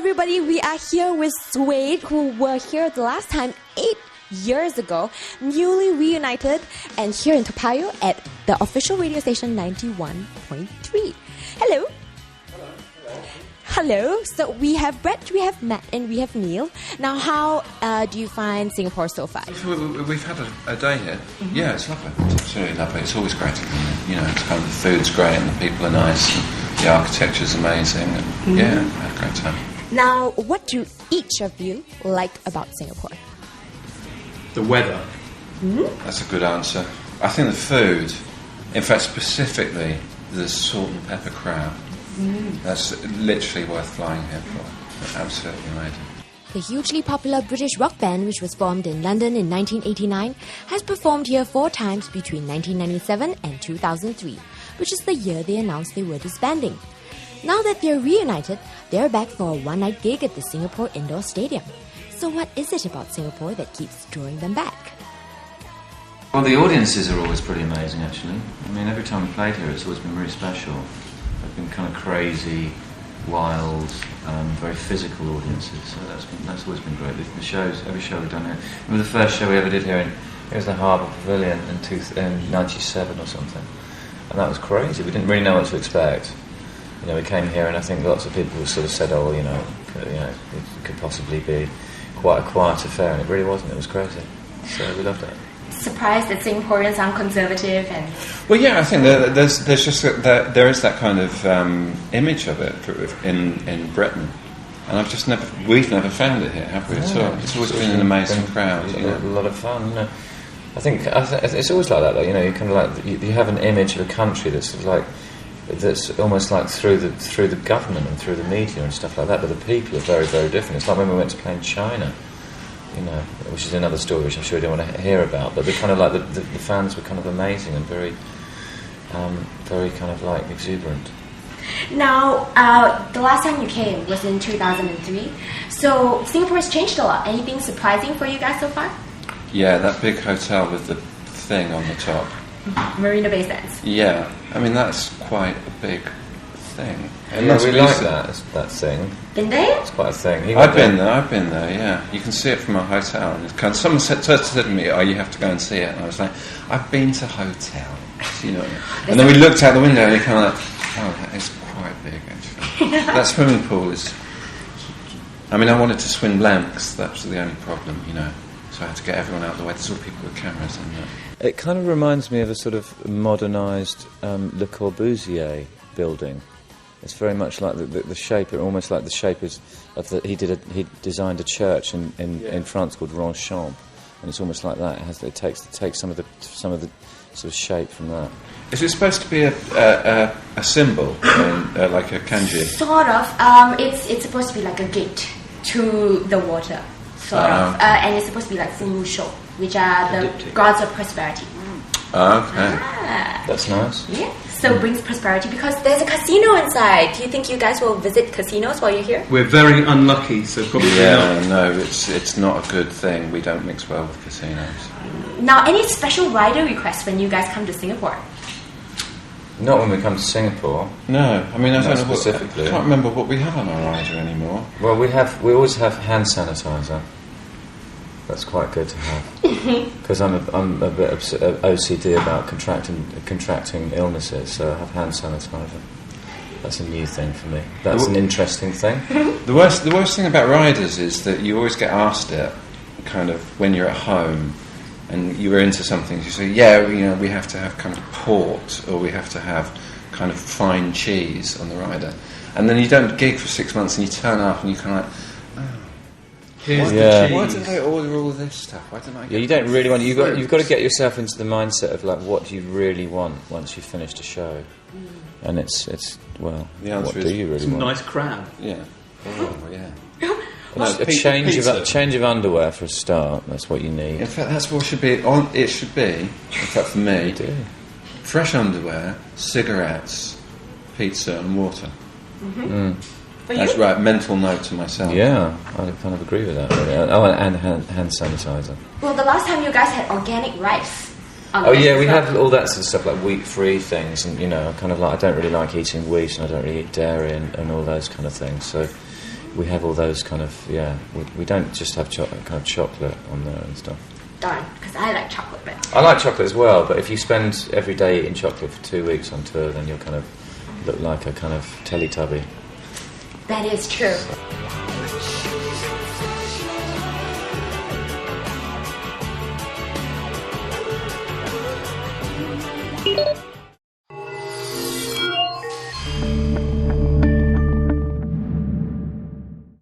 everybody, we are here with Suede, who were here the last time 8 years ago, newly reunited, and here in Toa Payoh at the official radio station 91.3. Hello. Hello. So we have Brett, we have Matt, and we have Neil. Now, how do you find Singapore so far? We've had a day here. Mm-hmm. Yeah, it's lovely. It's absolutely lovely. It's always great to come here. You know, it's kind of the food's great and the people are nice and the architecture's amazing. And yeah, I had a great time. Now, what do each of you like about Singapore? The weather. Mm-hmm. That's a good answer. I think the food, in fact, specifically the salt and pepper crab. That's literally worth flying here for. Absolutely amazing. The hugely popular British rock band, which was formed in London in 1989, has performed here 4 times between 1997 and 2003, which is the year they announced they were disbanding. Now that they're reunited, they're back for a one-night gig at the Singapore Indoor Stadium. So what is it about Singapore that keeps drawing them back? Well, the audiences are always pretty amazing, actually. I mean, every time we played here, it's always been really special. They've been kind of crazy, wild, very physical audiences. So that's always been great. The shows, every show we've done here. Remember the first show we ever did here? It was the Harbour Pavilion in '97 or something, and that was crazy. We didn't really know what to expect. You know, we came here, and I think lots of people sort of said, "Oh, it could possibly be quite a quiet affair," and it really wasn't. It was crazy. So we loved it. Surprised that Singaporeans aren't conservative and... Well, yeah, I think there's just there is that kind of image of it in Britain, and we've never found it here, have we? At all? It's always been an amazing crowd. A lot of fun. You know, I think it's always like that, though. You know, you kind of like you have an image of a country that's almost like through the government and through the media and stuff like that, but the people are very, very different. It's like when we went to play in China. You know, which is another story which I'm sure you don't want to hear about, but the kind of like the fans were kind of amazing and very kind of like exuberant. Now, the last time you came was in 2003, so Singapore has changed a lot. Anything surprising for you guys so far? Yeah, that big hotel with the thing on the top. Marina Bay Sands. Yeah, I mean that's quite a big thing. And yeah, we like that thing. Been there? It's quite a thing. I've been there, yeah. You can see it from a hotel. And someone said to me, "Oh, you have to go and see it." And I was like, "I've been to hotels, you know." And then we looked out the window and you're kind of like, "Oh, that is quite big, actually." That swimming pool is... I mean, I wanted to swim blanks. That was the only problem, you know. So I had to get everyone out of the way. There's all people with cameras and that. It kind of reminds me of a sort of modernised Le Corbusier building. It's very much like the shape, almost like the shape is of he designed a church in France called Ronchamp, and it's almost like that. It takes some of the sort of shape from that. Is it supposed to be a symbol, like a kanji? Sort of. It's supposed to be like a gate to the water, sort of, and it's supposed to be like Fumusho, which are the gods of prosperity. Okay. That's nice. Yeah. So it brings prosperity because there's a casino inside. Do you think you guys will visit casinos while you're here? We're very unlucky, so probably not. No, it's not a good thing. We don't mix well with casinos. Now, any special rider requests when you guys come to Singapore? Not when we come to Singapore. No, I mean I don't know specifically. I can't remember what we have on our rider anymore. Well, we always have hand sanitizer. That's quite good to have because I'm a bit OCD about contracting illnesses, so I have hand sanitizer. That's a new thing for me. That's an interesting thing. The worst thing about riders is that you always get asked it, kind of when you're at home, and you were into something. You say, we have to have kind of port, or we have to have kind of fine cheese on the rider, and then you don't gig for 6 months, and you turn up, and you kind of like. Why did I order all this stuff? Why didn't I get you don't really want... You've got to get yourself into the mindset of, like, what do you really want once you've finished a show? And it's what do you really want? Nice crab. Yeah. Oh, yeah. A change of underwear for a start. That's what you need. In fact, that's what should be... It should be, in fact, for me, fresh underwear, cigarettes, pizza and water. Mm. That's right, mental note to myself. Yeah, I kind of agree with that. Really. Oh, and hand sanitizer. Well, the last time you guys had organic rice. We have all that sort of stuff, like wheat-free things, and, you know, kind of like, I don't really like eating wheat, and I don't really eat dairy and all those kind of things, so... we have all those kind of, we don't just have kind of chocolate on there and stuff. Darn, because I like chocolate bread. I like chocolate as well, but if you spend every day eating chocolate for 2 weeks on tour, then you'll kind of look like a kind of Teletubby. That is true.